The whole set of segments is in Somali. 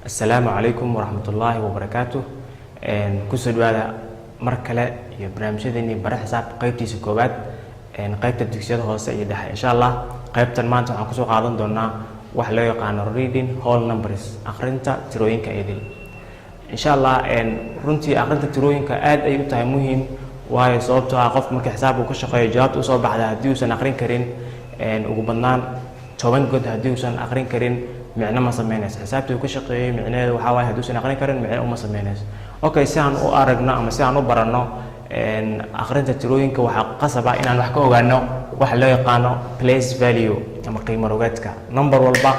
السلام عليكم ورحمة الله وبركاته. كسر هذا مركلة برنامجنا برا حساب قيبتي سكوبات قيبت الدكتور هو سيد إن شاء الله قيبت المانت عن كسر قاعدين دونا وحلا يقعنا reading whole numbers أخرنتا تروين كأيدل إن شاء الله رنتي أخرنتا تروين كأد أيوة مهم وهي صوبته عقف مركز حساب وكشقة جات وصوب بعد هديوسن أخرين كرين وقبلنا توان قد هديوسن أخرين كرين معناه ما سميناش حسابته وكشقة معناه وحواي هدوسن أخرين كرين معناه ما سميناش أوكي سان أو أرجنا أما سان أو برنا أخرين تروين كوح قصبة إن أنا بحكوا عنه وحلا يقانو place value أما قيمة روجتك number والبا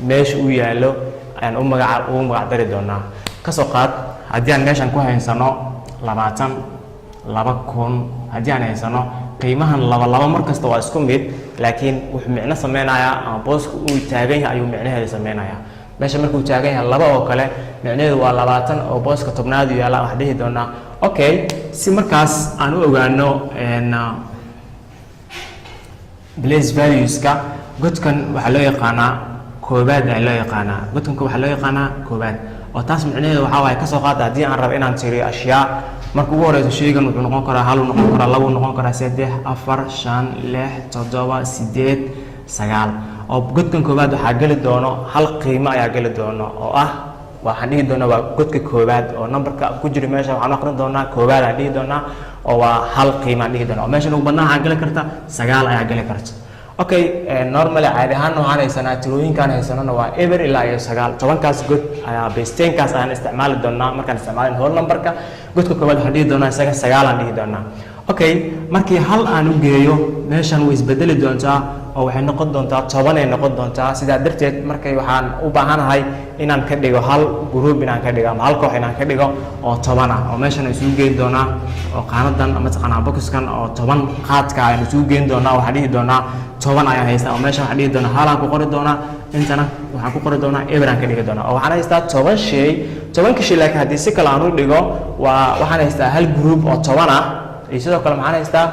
مش ويالو أن أم قاعد دونا كسوقات هديان مش أنكوها إنسانو لبعتن لبكون هديان إنسانو قيمها لبا مركز تواسكم بيت لكن وحمعنا سمينايا بوس وتاجيها أيوم معناها سمينايا ماشي مركو تاجيها لبا وكله معناه واللباتن أو بوس كتبناه يلا وحده دونا أوكي سي مركز أنا أقولنا إن place values كا قلت كان وحلا يقانا كوباد حلا يقانا قلت كان وحلا يقانا كوباد وتاس معناه وحواي كسوقات هدي أنا رب إن نشتري أشياء marka ugu horeyso sheygan wuxuu noqon karaa hal noqon karaa labo noqon karaa 3 4 5 6 7 8 9 oo godkan koobaad waxa gali doono hal qiimo ayaa gali doono oo ah waxaan dhigi doonaa waa godka koobaad oo numberka ku jira meesha waxaan akhrin doonaa koobaad aan dhigi doonaa oo waa hal qiimo aan dhigi doonaa oo meesha ugu badnaa waxaa gali karta 9 ayaa gali karta okay normally caadi ahaan waxaan haysanaa tirooyinkan haysanana waa ever ilaa iyo 9 tobankaas god ayaa basteenkaas aan isticmaali doonaa markaan isticmaalin whole numberka godka koobaad waxaan dhigi doonaa isaga 9 aan dhigi doonaa okay markii hal aan u geeyo meeshan way isbedeli doontaa oo waxay noqon doontaa 10 ay noqon doontaa sidaa darteed markay waxaan u baahanahay inaan ka dhigo hal group inaan ka dhigo ama hal koox inaan ka dhigo oo 10 ah oo meeshan ay isugu geyn doonaa oo qaanadan ama taqaanaa boxkan oo 10 qaadka ay isugu geyn doonaa waxaan dhigi doonaa 10 ayaan haystaa oo meeshan waxaan dhigi doonaa hal aan ku qori doonaa intana waxaan ku qori doonaa eber aan ka dhigi doonaa oo waxaan haystaa 10 shay 10 shay laakiin haddii si kale aan u dhigo waxaan haystaa hal group oo 10 ah iyo sidoo kale waxaan haystaa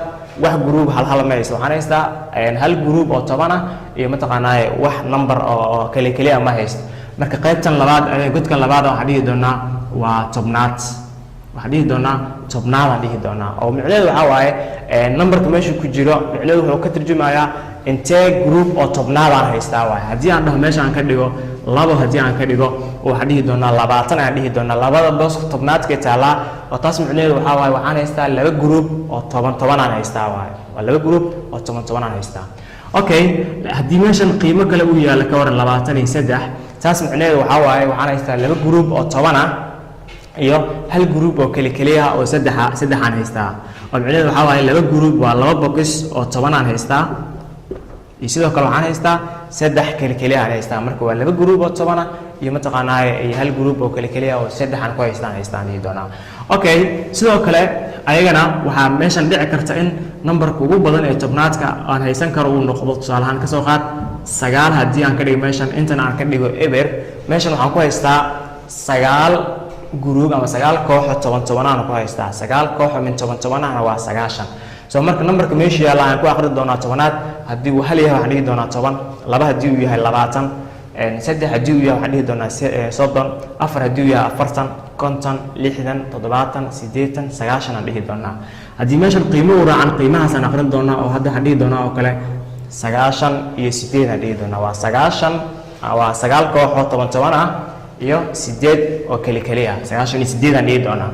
wax group hal mees waxaan haystaa hal group oo 10 ah iyo mataqaanaa wax number oo kale ama haysto marka qaybtan labaad godkan labaad waxaan dhigi doonaa waa tobnaad waxaan dhigi doonaa tobnaad aan dhigi doonaa oo micnaheedu waxa waaye numberka meesha ku jiro micnaheedu wuxuu ka tarjumayaa intee group oo tobnaad aan haystaa waaye haddii aan dhaho meesha aan ka dhigo labo haddii aan ka dhigo waxaan dhihi doonaa 20 aan dhihi doonaa labada boos tobnaadka taala oo taas micnaheedu waxa waaye waxaan haystaa laba group oo 10 aan haystaa waaye waa laba group oo 10 aan haystaa okay haddii meeshan qiimo kale uu yaalo ka waran 23 taas micnaheedu waxa waaye waxaan haystaa laba group oo 10 ah iyo hal group oo kale ah oo 3 aan haystaa oo micnaheedu waxa waaye laba group waa laba box oo 10 aan haystaa iyo sidoo kale waxaan haystaa 3 kale aan haystaa marka waa laba group oo 10 ah iyo mataqaanaa iyo hal group oo kale ah oo 3 aan ku haystaan dhigi doonaa okay sidoo kale ayagana waxaa meeshan dhici karta in numberka ugu badan ee tobnaadka aan haysan karo uu noqdo tusaale ahaan ka soo qaad 9 haddii aan ka dhigo meeshan intan aan ka dhigo eber meeshan waxaan ku haystaa 9 group ama 9 koox oo 10 aan ku haystaa 9 koox oo min 10 ah waa 9 so marka numberka meesha yaala aan ku akhrin doonaa tobanaad haddii uu hal yahay waxaan dhigi doonaa 10 laba haddii uu yahay 20 saddex haddii uu yahay waxaan dhigi doonaa 30 afar haddii uu yahay 40 50 60 70 80 90 aan dhigi doonaa haddii meeshan qiimo u raacan qiimahaas aan akhrin doonaa oo hadda waxaan dhigi doonaa oo kale 9 iyo 8 aan dhigi doonaa waa 9 waa 9 koox oo 10 ah iyo 8 oo kale ah 9 iyo 8 aan dhigi doonaa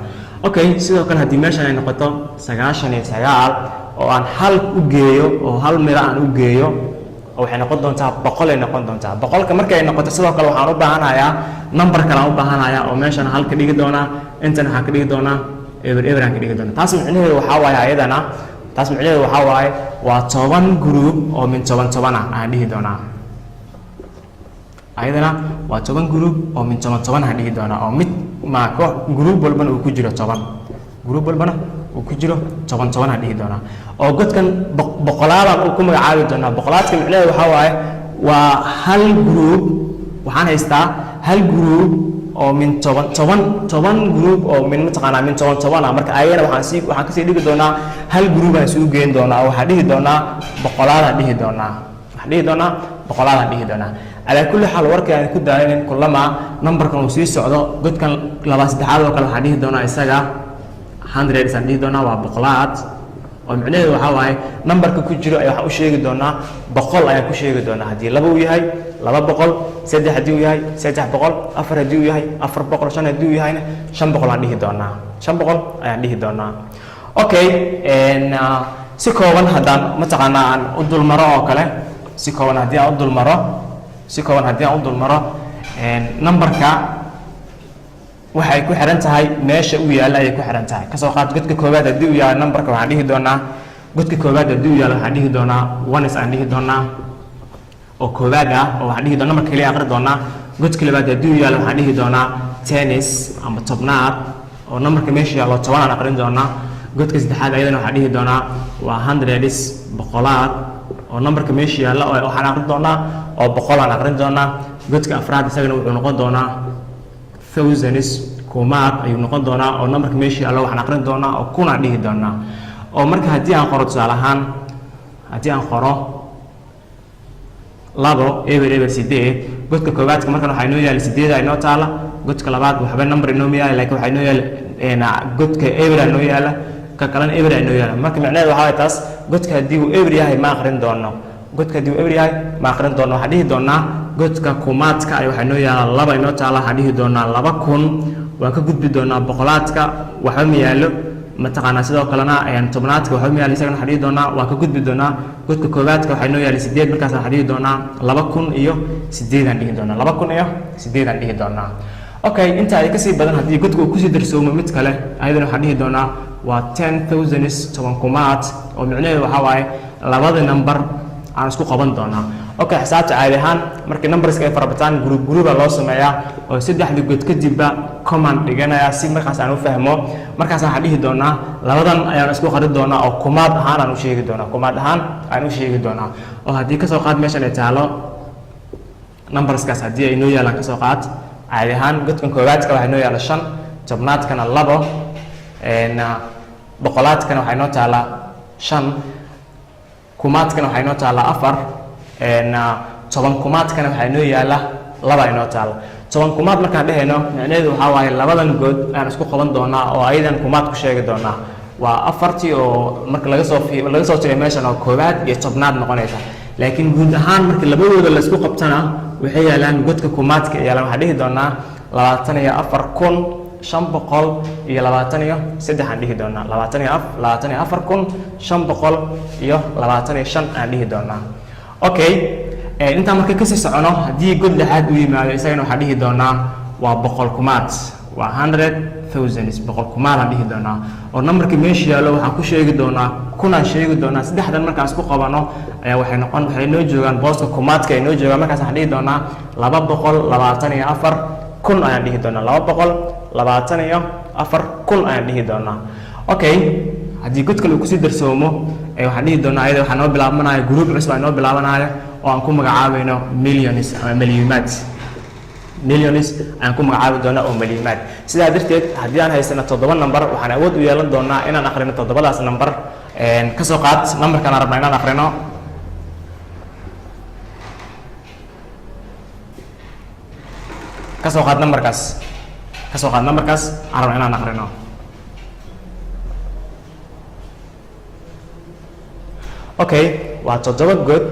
okay sidoo kale haddii meeshan ay noqoto 99 oo aan hal u geeyo oo hal miro aan u geeyo oo waxay noqon doontaa 100 ay noqon doontaa 100ka markay noqoto sidoo kale waxaan u baahanayaa number kale aan u baahanayaa oo meeshan hal ka dhigi doonaa intan waxaan ka dhigi doonaa eber aan ka dhigi doonaa taas micnaheedu waxa waaye ayadana taas micnaheedu waxa waaye waa 10 group oo min 10 ah aan dhigi doonaa ayadana waa 10 group oo min 10 aan dhigi doonaa oo mid ma ko group walbana uu ku jiro 10 group walbana uu ku jiro 10 aan dhigi doonaa oo godkan boqolaad uu ku magacaabi doonaa boqolaadka micnaheedu waxa waaye waa hal group waxaan haystaa hal group oo min 10 group oo min mataqaanaa min 10 ah marka ayana waxaan kasii dhigi doonaa hal group aan isugu geyn doonaa waxaan dhigi doonaa boqolaad aan dhigi doonaa waxaan dhigi doonaa boqolaad aan dhigi doonaa على كل حال وركي aan ku daalin kulama numberkan uu sii socdo godkan laba saddexaad oo kale waxaan dhihi doonaa isaga 100 san dhihi doonaa waa boqolaad oo macnaheedu waxa waaye numberka ku jiro ayaa waxa u sheegi doonaa boqol ayaa ku sheegi doonaa hadii laba uu yahay 200 saddex hadii uu yahay 300 afar hadii uu yahay 400 shan hadii uu yahay 500 aan dhihi doonaa 500 ayaan dhihi doonaa okay si kooban haddaan mataqaanaa aan u dul maro oo kale si kooban haddii aan u dul maro numberka waxay ku xiran tahay meesha uu yaalo ayay ku xiran tahay kasoo qaad godka koowaad haddii uu yaalo numberka waxaan dhihi doonaa godka koowaad haddii uu yaalo waxaan dhihi doonaa ones aan dhihi doonaa oo koowaad ah oo waxaan dhihi doonaa numberka kaliya aqri doonaa godka labaad haddii uu yaalo waxaan dhihi doonaa tennis ama tobnaad oo numberka meesha yaalo 10 aan aqrin doonaa godka saddexaad ayadana waxaan dhihi doonaa waa 100 boqolaad oo numberka meesha yaalo waxaan aqrin doonaa oo boqol aan aqrin doonaa godka afraad isagana wuxuu noqon doonaa thousands kumaad ayuu noqon doonaa oo numberka meesha yaalo waxaan aqrin doonaa oo kun aan dhihi doonaa oo marka haddii aan qoro tusaale ahaan haddii aan qoro labo eber sideed godka koowaadka markan waxaa inoo yaala sideed inoo taala godka labaad waxba number inoo yaala laakiin waxaa inoo yaala godka eber inoo yaala ka kalena eber inoo yaala marka macnaheedu waxa ay taas godka haddii uu eber yahay ma aqrin doono godka haddii uu eber yahay ma aqrin doono waxaan dhihi doonaa godka kumaadka ay waxaa inoo yaala laba inoo taala waxaan dhihi doonaa 2000 waan ka gudbi doonaa boqolaadka waxba ma yaalo mataqaanaa sidoo kalena tobnaadka waxba ma yaalo isagana waxaan dhihi doonaa waan ka gudbi doonaa godka koowaadka waxaa inoo yaala 8 markaas waxaan dhihi doonaa 2008 aan dhihi doonaa 2008 aan dhihi doonaa okay inta ay ka sii badan haddii godka uu kusii darsoomo mid kale ayadana waxaan dhihi doonaa waa 10,000 toban kumaad oo micnaheedu waxaa waaye labada number aan isku qaban doonaa okay xisaabta caadi ahaan markii numberska ay farabataan group loo sameeyaa oo saddexda god kadibba command dhiganaya si markaas aan u fahmo markaas waxaan dhihi doonaa labadan ayaan isku qari doonaa oo kumaad ahaan aan u sheegi doonaa oo haddii kasoo qaad meeshan ay taalo numberskaas haddii ay noo yaalaan kasoo qaad caadi ahaan godkan koowaadka waxaa inoo yaala 5 tobnaadkana 2 boqolaadkana waxaa inoo taala 5 kumaadkana waxaa inoo taala 4 toban kumaadkana waxaa inoo yaala 2 inoo taala toban kumaad markaan dhehayno macnaheedu waxaa waaye labadan good aan isku qaban doonaa oo ayadan kumaad ku sheegi doonaa waa afartii oo marka laga soo tiriyo meeshan oo koowaad iyo tobnaad noqonaysa laakiin guud ahaan marka labadooda la isku qabtana waxay yaalaan godka kumaadka yaalaan waxaan dhihi doonaa 24,523 aan dhihi doonaa 24,525 aan dhihi doonaa okay inta marka kasii socono haddii god lixaad uu yimaado isagana waxaan dhihi doonaa waa boqol kumaad waa 100,000 boqol kumaad aan dhihi doonaa oo numberka meesha yaalo waxaan ku sheegi doonaa kunaan sheegi doonaa saddexdan markaan isku qabano ayaa waxay noo joogaan booska kumaadka ay noo joogaan markaas waxaan dhihi doonaa 224 kun ayaan dhihi doonaa 224 kun ayaan dhihi doonaa okay haddii god kale uu kusii darsoomo waxaan dhihi doonaa ayada waxaa noo bilaabanaya group cusub aa noo bilaabanaya oo aan ku magacaabayno millions ama milyuumaad millions aan ku magacaabi doonaa oo milyuumaad sidaa darteed haddii aan haysano 7 number waxaan awood u yeelan doonaa inaan aqrino 7daas number kasoo qaad numberkan aan rabnaa inaan aqrino kasoo qaad numberkaas aan rabnaa inaan aqrino okay waa 7 god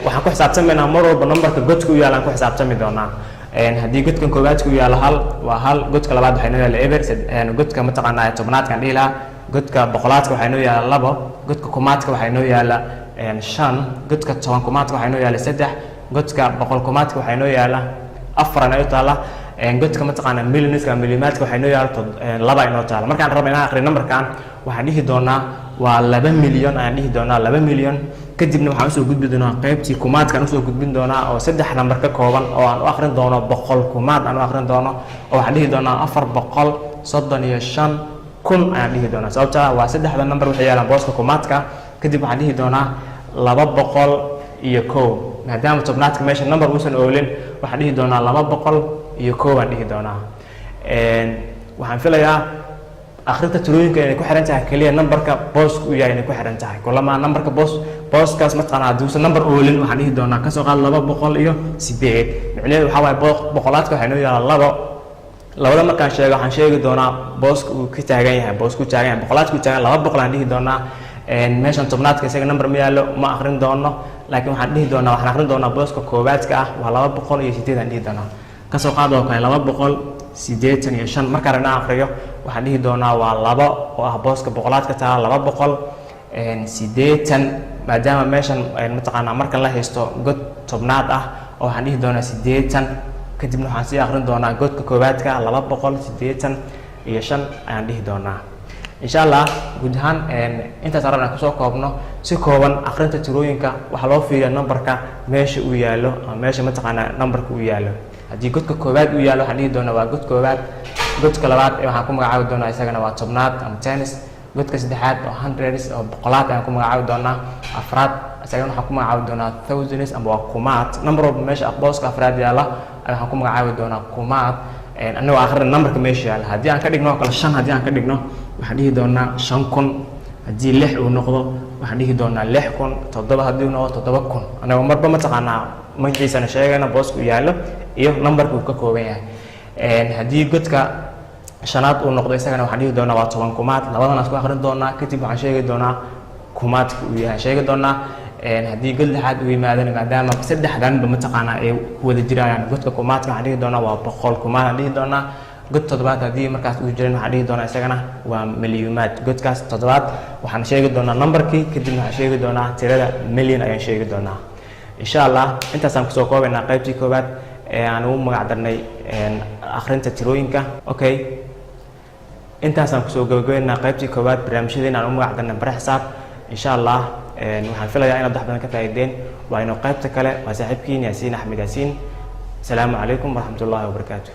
waxaan ku xisaabtamaynaa mar walba numberka godka u yaala aan ku xisaabtami doonaa haddii godkan koowaadka u yaalo 1 waa 1 godka labaad waxaa inoo yaala eber godka mataqaanaa tobnaadkaan dhihi lahaa godka boqolaadka waxaa inoo yaala 2 godka kumaadka waxaa inoo yaala 5 godka toban kumaadka waxaa inoo yaala 3 godka boqol kumaadka waxaa inoo yaala 4 ayuu taala godka mataqaanaa millionska milyuumaadka waxaa inoo yaala 2 inoo taala markaan rabo inaan aqriyo numberkan waxaan dhihi doonaa waa 2 milyan aan dhihi doonaa 2 milyan kadibna waxaan usoo gudbi doonaa qaybtii kumaadkaan usoo gudbin doonaa oo 3 number ka kooban oo aan u aqrin doono boqol kumaad aan u aqrin doono oo waxaan dhihi doonaa 435 kun ayaan dhihi doonaa sababta waa 3 number waxay yaalaan booska kumaadka kadib waxaan dhihi doonaa 201 maadaama tobnaadka meesha number uusan oolin waxaan dhihi doonaa 201 aan dhihi doonaa waxaan filayaa akhrinta tirooyinka inay ku xiran tahay kaliya numberka booska uu yahay inay ku xiran tahay kulama numberka booskaas mataqaanaa haduusan number oolin waxaan dhihi doonaa kasoo qaad 208 micnaheedu waxaa waaye boqolaadka waxay noo yaalaa labada markaan sheego waxaan sheegi doonaa booska uu ka taagan yahay boqolaadka uu taagan 200 aan dhihi doonaa meeshan tobnaadka isaga number ma yaalo ma akhrin doono laakiin waxaan akhrin doonaa booska koobaadka ah waa 208 aan dhihi doonaa kasoo qaad oo kale 285 markaan rabnaa akhriyo waxaan dhihi doonaa waa 2 oo ah booska boqolaadka taa 280 maadaama meeshan mataqaanaa marka la haysto god tobnaad ah oo waxaan dhihi doonaa 80 kadibna waxaan sii akhrin doonaa godka koobaadka 285 ayaan dhihi doonaa insha Allah guud ahaan intaas aan rabnaa kusoo koobno si kooban akhrinta tirooyinka waxa loo fiiriyaa numberka meesha uu yaalo ama meesha mataqaanaa numberka uu yaalo haddii godka koobaad uu yaalo waxaan dhihi doonaa waa god koobaad godka labaad waxaan ku magacaabi doonaa isagana waa tobnaad ama tens godka saddexaad oo hundreds oo boqolaad ayaan ku magacaabi doonaa afraad isagana waxaan ku magacaabi doonaa thousands ama waa kumaad number walba meesha booska afraad yaala waxaan ku magacaabi doonaa kumaad anagoo akhrin numberka meesha yaala haddii aan ka dhigno kala 5 haddii aan ka dhigno waxaan dhihi doonaa 5000 haddii 6 uu noqdo waxaan dhihi doonaa 6000 7 haddii uu noqdo 7000 anagoo marba mataqaanaa magaciisana sheegayna booska uu yaalo iyo numberka uu ka kooban yahay haddii godka shanaad uu noqdo isagana waxaan dhihi doonaa waa 10 kumaad labadana isku akhrin doonaa kadib waxaan sheegi doonaa kumaadka uu yahay sheegi doonaa haddii god lixaad uu yimaadana maadaama saddexdanba mataqaanaa ay ku wada jirayaan godka kumaadka waxaan dhihi doonaa waa 100 kumaad aan dhihi doonaa god toddobaad haddii markaas uu jirin waxaan dhihi doonaa isagana waa milyuumaad godkaas toddobaad waxaan sheegi doonaa numberkii kadib waxaan sheegi doonaa tirada million ayaan sheegi doonaa insha Allah intaasaan kusoo koobaynaa qaybtii koobaad ee aan ugu magac darnay akhrinta tirooyinka okay intaasaan kusoo gabagabeynaa qaybtii koobaad barnaamijyadeena aan ugu magac darnay bare xisaab insha Allah waxaan filayaa inaad wax badan ka faa'iideen waa inuu qaybta kale waa saaxiibkiin Yaasiin Axmed Yaasiin asalaamu calaykum waraxmatullaahi wabarakaatuh